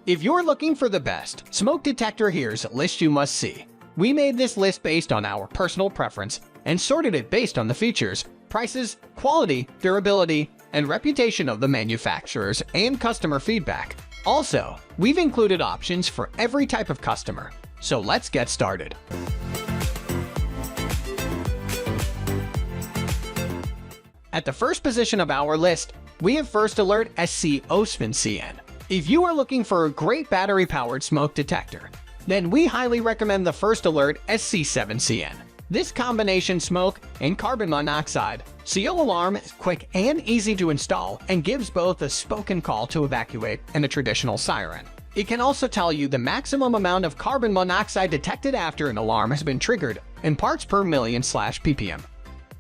If you're looking for the best smoke detector, here's a list you must see. We made this list based on our personal preference and sorted it based on the features, prices, quality, durability, and reputation of the manufacturers and customer feedback. Also, we've included options for every type of customer. So let's get started. At the first position of our list, we have First Alert SC-OSM-CN. If you are looking for a great battery-powered smoke detector, then we highly recommend the First Alert SC7CN. This combination smoke and carbon monoxide CO alarm is quick and easy to install and gives both a spoken call to evacuate and a traditional siren. It can also tell you the maximum amount of carbon monoxide detected after an alarm has been triggered in parts per million/ppm.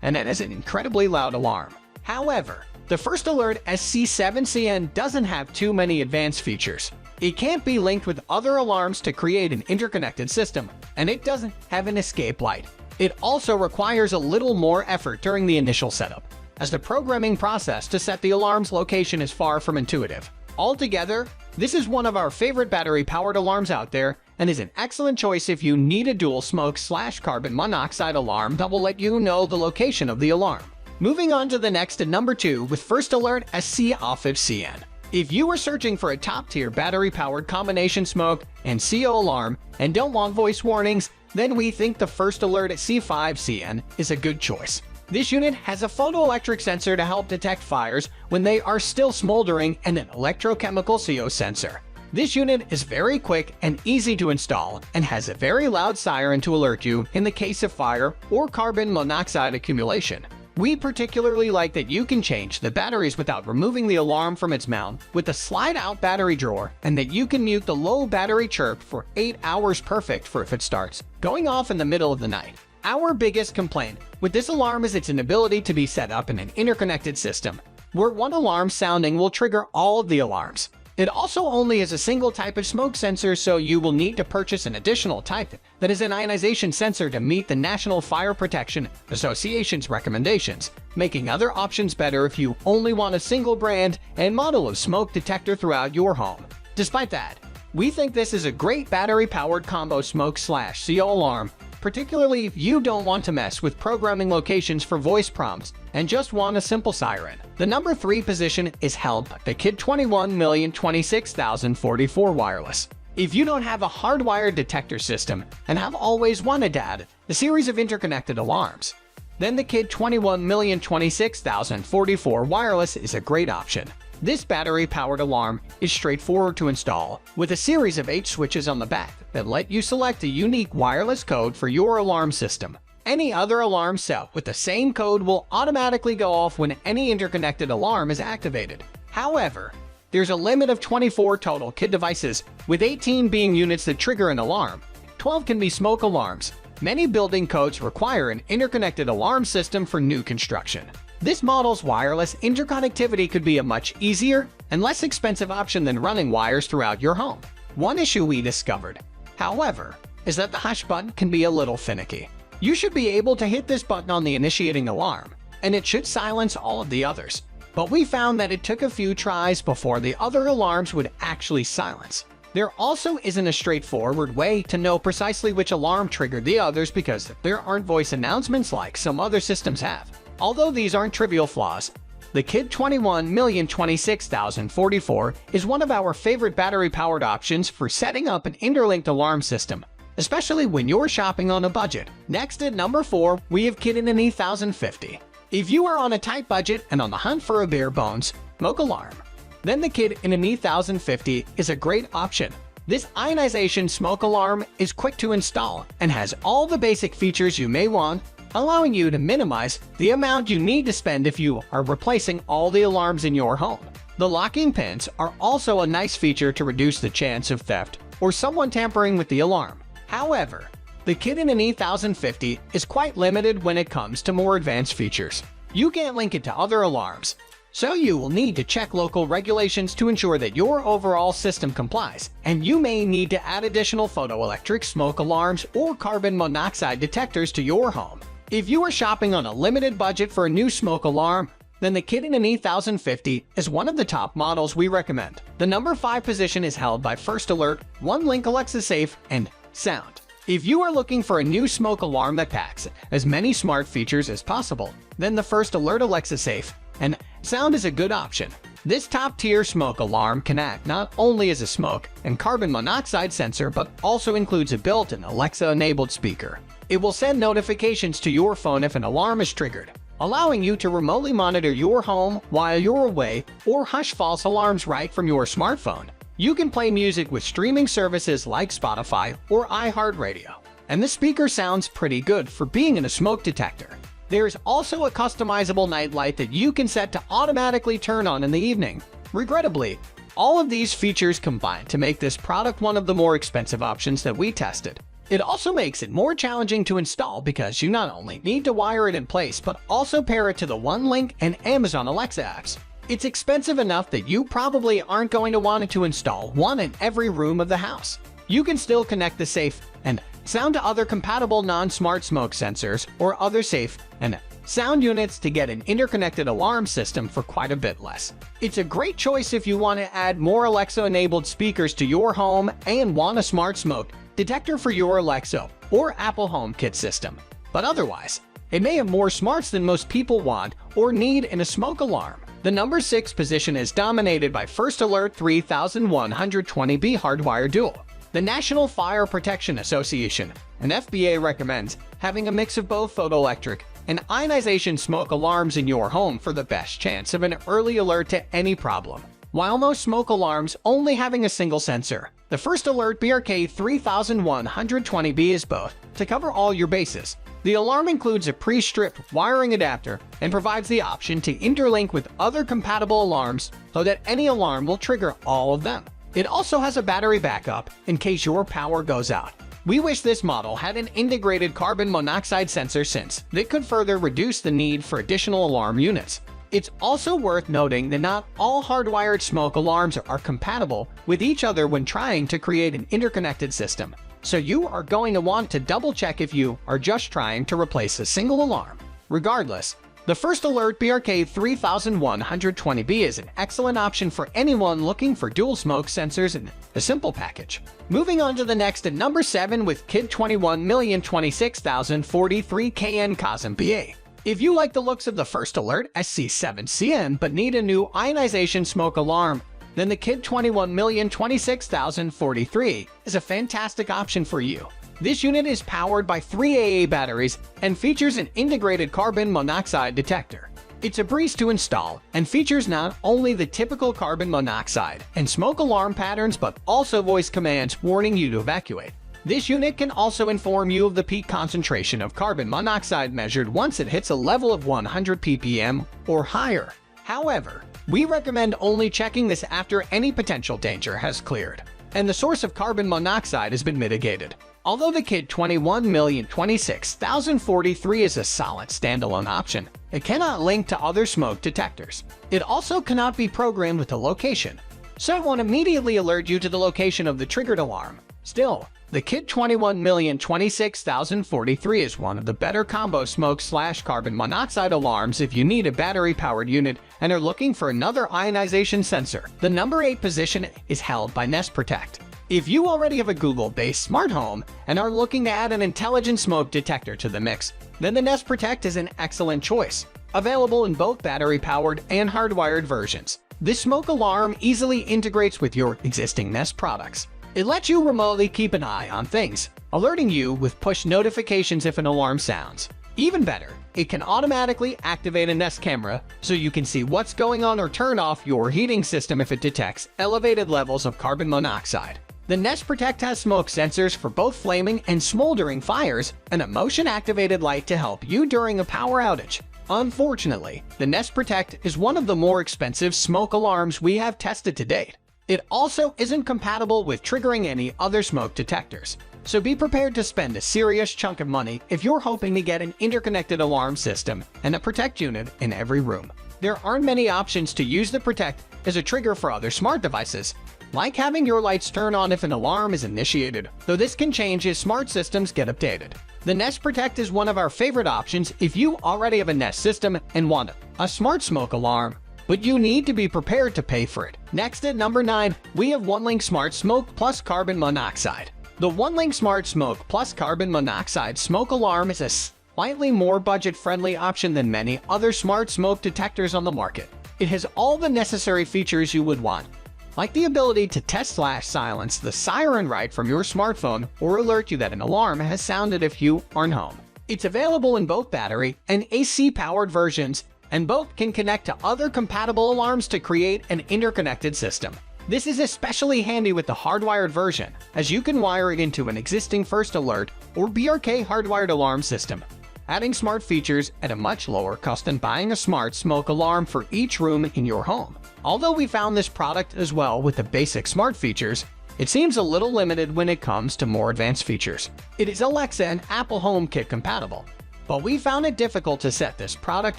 And it is an incredibly loud alarm. However, the First Alert SC7CN doesn't have too many advanced features. It can't be linked with other alarms to create an interconnected system, and it doesn't have an escape light. It also requires a little more effort during the initial setup, as the programming process to set the alarm's location is far from intuitive. Altogether, this is one of our favorite battery-powered alarms out there, and is an excellent choice if you need a dual smoke/carbon monoxide alarm that will let you know the location of the alarm. Moving on to the next at number 2 with First Alert SC-OSM-CN. If you are searching for a top-tier battery-powered combination smoke and CO alarm and don't want voice warnings, then we think the First Alert SC5CN is a good choice. This unit has a photoelectric sensor to help detect fires when they are still smoldering and an electrochemical CO sensor. This unit is very quick and easy to install and has a very loud siren to alert you in the case of fire or carbon monoxide accumulation. We particularly like that you can change the batteries without removing the alarm from its mount with a slide-out battery drawer, and that you can mute the low battery chirp for 8 hours, perfect for if it starts going off in the middle of the night. Our biggest complaint with this alarm is its inability to be set up in an interconnected system, where one alarm sounding will trigger all of the alarms. It also only has a single type of smoke sensor, so you will need to purchase an additional type that is an ionization sensor to meet the National Fire Protection Association's recommendations, making other options better if you only want a single brand and model of smoke detector throughout your home. Despite that, we think this is a great battery-powered combo smoke/CO alarm, particularly if you don't want to mess with programming locations for voice prompts and just want a simple siren. The number 3 position is held by the Kidde 21026044 wireless. If you don't have a hardwired detector system and have always wanted to add a series of interconnected alarms, then the Kidde 21026044 wireless is a great option. This battery-powered alarm is straightforward to install, with a series of 8 switches on the back that let you select a unique wireless code for your alarm system. Any other alarm set with the same code will automatically go off when any interconnected alarm is activated. However, there's a limit of 24 total Kidde devices, with 18 being units that trigger an alarm. 12 can be smoke alarms. Many building codes require an interconnected alarm system for new construction. This model's wireless interconnectivity could be a much easier and less expensive option than running wires throughout your home. One issue we discovered, however, is that the hush button can be a little finicky. You should be able to hit this button on the initiating alarm, and it should silence all of the others. But we found that it took a few tries before the other alarms would actually silence. There also isn't a straightforward way to know precisely which alarm triggered the others, because there aren't voice announcements like some other systems have. Although these aren't trivial flaws, the Kidde 21026044 is one of our favorite battery-powered options for setting up an interlinked alarm system, especially when you're shopping on a budget. Next at number 4, we have Kidde KN-COSM-BA. If you are on a tight budget and on the hunt for a bare bones smoke alarm, then the Kidde KN-COSM-BA is a great option. This ionization smoke alarm is quick to install and has all the basic features you may want, allowing you to minimize the amount you need to spend if you are replacing all the alarms in your home. The locking pins are also a nice feature to reduce the chance of theft or someone tampering with the alarm. However, the Kidde KN-COSM-BA is quite limited when it comes to more advanced features. You can't link it to other alarms, so you will need to check local regulations to ensure that your overall system complies, and you may need to add additional photoelectric smoke alarms or carbon monoxide detectors to your home. If you are shopping on a limited budget for a new smoke alarm, then the Kidde is one of the top models we recommend. The number 5 position is held by First Alert, OneLink Alexa Safe, and Sound. If you are looking for a new smoke alarm that packs as many smart features as possible, then the First Alert Alexa Safe and Sound is a good option. This top-tier smoke alarm can act not only as a smoke and carbon monoxide sensor but also includes a built-in Alexa-enabled speaker. It will send notifications to your phone if an alarm is triggered, allowing you to remotely monitor your home while you're away or hush false alarms right from your smartphone. You can play music with streaming services like Spotify or iHeartRadio, and the speaker sounds pretty good for being in a smoke detector. There's also a customizable night light that you can set to automatically turn on in the evening. Regrettably, all of these features combine to make this product one of the more expensive options that we tested. It also makes it more challenging to install because you not only need to wire it in place but also pair it to the OneLink and Amazon Alexa apps. It's expensive enough that you probably aren't going to want to install one in every room of the house. You can still connect the Safe and Sound to other compatible non-smart smoke sensors or other Safe and Sound units to get an interconnected alarm system for quite a bit less. It's a great choice if you want to add more Alexa-enabled speakers to your home and want a smart smoke detector for your Alexa or Apple HomeKit system. But otherwise, it may have more smarts than most people want or need in a smoke alarm. The number 6 position is dominated by First Alert 3120B Hardwire Dual. The National Fire Protection Association, an FBA, recommends having a mix of both photoelectric and ionization smoke alarms in your home for the best chance of an early alert to any problem. While most smoke alarms only having a single sensor, the First Alert BRK 3120B is both to cover all your bases. The alarm includes a pre-stripped wiring adapter and provides the option to interlink with other compatible alarms so that any alarm will trigger all of them. It also has a battery backup in case your power goes out. We wish this model had an integrated carbon monoxide sensor since it could further reduce the need for additional alarm units. It's also worth noting that not all hardwired smoke alarms are compatible with each other when trying to create an interconnected system. So you are going to want to double-check if you are just trying to replace a single alarm. Regardless, the First Alert BRK 3120B is an excellent option for anyone looking for dual smoke sensors in a simple package. Moving on to the next at number 7 with Kidde 21026043 KN-COSM-BA. If you like the looks of the First Alert SC7CN but need a new ionization smoke alarm, then the Kidde 21026043 is a fantastic option for you. This unit is powered by 3 AA batteries and features an integrated carbon monoxide detector. It's a breeze to install and features not only the typical carbon monoxide and smoke alarm patterns but also voice commands warning you to evacuate. This unit can also inform you of the peak concentration of carbon monoxide measured once it hits a level of 100 ppm or higher. However, we recommend only checking this after any potential danger has cleared and the source of carbon monoxide has been mitigated. Although the Kidde 21026043 is a solid standalone option, it cannot link to other smoke detectors. It also cannot be programmed with a location, so it won't immediately alert you to the location of the triggered alarm. Still, the Kidde 21026043 is one of the better combo smoke/carbon monoxide alarms if you need a battery-powered unit and are looking for another ionization sensor. The number 8 position is held by Nest Protect. If you already have a Google-based smart home and are looking to add an intelligent smoke detector to the mix, then the Nest Protect is an excellent choice. Available in both battery-powered and hardwired versions, this smoke alarm easily integrates with your existing Nest products. It lets you remotely keep an eye on things, alerting you with push notifications if an alarm sounds. Even better, it can automatically activate a Nest camera so you can see what's going on or turn off your heating system if it detects elevated levels of carbon monoxide. The Nest Protect has smoke sensors for both flaming and smoldering fires and a motion-activated light to help you during a power outage. Unfortunately, the Nest Protect is one of the more expensive smoke alarms we have tested to date. It also isn't compatible with triggering any other smoke detectors, so be prepared to spend a serious chunk of money if you're hoping to get an interconnected alarm system and a Protect unit in every room. There aren't many options to use the Protect as a trigger for other smart devices, like having your lights turn on if an alarm is initiated, though this can change as smart systems get updated. The Nest Protect is one of our favorite options if you already have a Nest system and want a smart smoke alarm, but you need to be prepared to pay for it. Next at number 9, we have OneLink Smart Smoke Plus Carbon Monoxide. The OneLink Smart Smoke Plus Carbon Monoxide smoke alarm is a slightly more budget-friendly option than many other smart smoke detectors on the market. It has all the necessary features you would want, like the ability to test/silence the siren right from your smartphone or alert you that an alarm has sounded if you aren't home. It's available in both battery and AC-powered versions, and both can connect to other compatible alarms to create an interconnected system. This is especially handy with the hardwired version, as you can wire it into an existing First Alert or BRK hardwired alarm system, adding smart features at a much lower cost than buying a smart smoke alarm for each room in your home. Although we found this product as well with the basic smart features, it seems a little limited when it comes to more advanced features. It is Alexa and Apple HomeKit compatible, but we found it difficult to set this product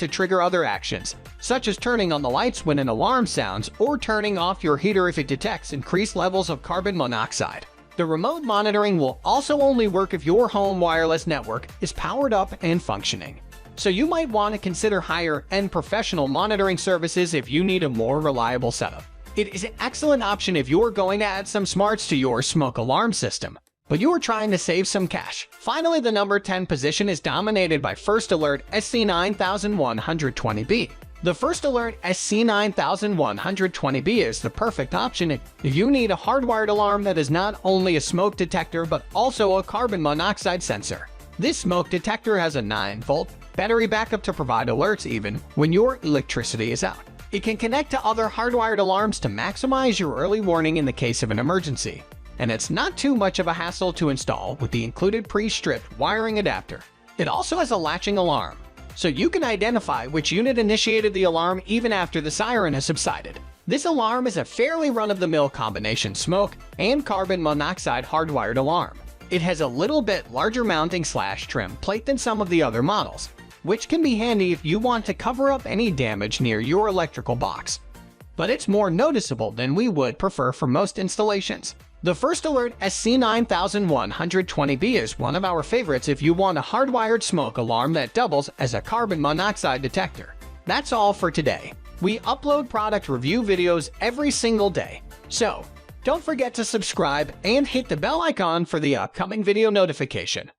to trigger other actions, such as turning on the lights when an alarm sounds or turning off your heater if it detects increased levels of carbon monoxide. The remote monitoring will also only work if your home wireless network is powered up and functioning. So you might want to consider higher-end professional monitoring services if you need a more reliable setup. It is an excellent option if you're going to add some smarts to your smoke alarm system, but you are trying to save some cash. Finally, the number 10 position is dominated by First Alert SC9120B. The First Alert SC9120B is the perfect option if you need a hardwired alarm that is not only a smoke detector but also a carbon monoxide sensor. This smoke detector has a 9-volt battery backup to provide alerts even when your electricity is out. It can connect to other hardwired alarms to maximize your early warning in the case of an emergency, and it's not too much of a hassle to install with the included pre-stripped wiring adapter. It also has a latching alarm, so you can identify which unit initiated the alarm even after the siren has subsided. This alarm is a fairly run-of-the-mill combination smoke and carbon monoxide hardwired alarm. It has a little bit larger mounting/trim plate than some of the other models, which can be handy if you want to cover up any damage near your electrical box. But it's more noticeable than we would prefer for most installations. The First Alert SC9120B is one of our favorites if you want a hardwired smoke alarm that doubles as a carbon monoxide detector. That's all for today. We upload product review videos every single day, so don't forget to subscribe and hit the bell icon for the upcoming video notification.